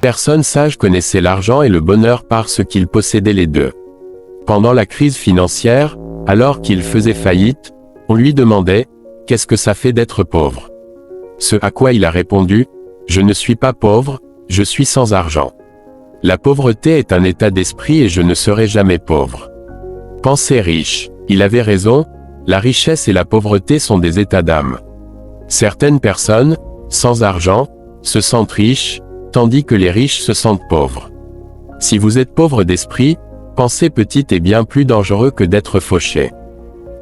Personne sage connaissait l'argent et le bonheur parce qu'il possédait les deux. Pendant la crise financière, alors qu'il faisait faillite, on lui demandait « Qu'est-ce que ça fait d'être pauvre ?» Ce à quoi il a répondu « Je ne suis pas pauvre, je suis sans argent. La pauvreté est un état d'esprit et je ne serai jamais pauvre. » Pensez riche. Il avait raison, la richesse et la pauvreté sont des états d'âme. Certaines personnes, sans argent, se sentent riches, tandis que les riches se sentent pauvres. Si vous êtes pauvre d'esprit, penser petit est bien plus dangereux que d'être fauché.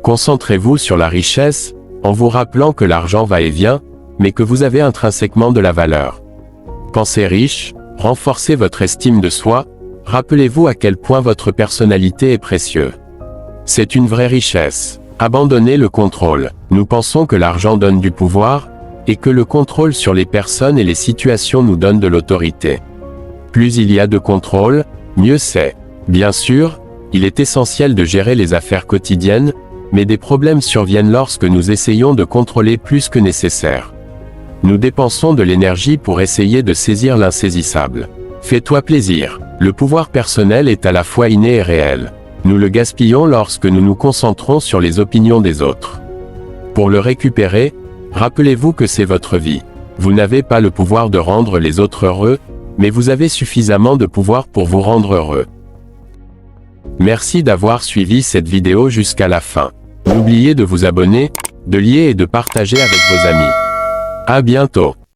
Concentrez-vous sur la richesse, en vous rappelant que l'argent va et vient, mais que vous avez intrinsèquement de la valeur. Pensez riche, renforcez votre estime de soi, rappelez-vous à quel point votre personnalité est précieuse. C'est une vraie richesse. Abandonnez le contrôle. Nous pensons que l'argent donne du pouvoir, et que le contrôle sur les personnes et les situations nous donne de l'autorité. Plus il y a de contrôle, mieux c'est. Bien sûr, il est essentiel de gérer les affaires quotidiennes, mais des problèmes surviennent lorsque nous essayons de contrôler plus que nécessaire. Nous dépensons de l'énergie pour essayer de saisir l'insaisissable. Fais-toi plaisir. Le pouvoir personnel est à la fois inné et réel. Nous le gaspillons lorsque nous nous concentrons sur les opinions des autres. Pour le récupérer, rappelez-vous que c'est votre vie. Vous n'avez pas le pouvoir de rendre les autres heureux, mais vous avez suffisamment de pouvoir pour vous rendre heureux. Merci d'avoir suivi cette vidéo jusqu'à la fin. N'oubliez de vous abonner, de liker et de partager avec vos amis. À bientôt.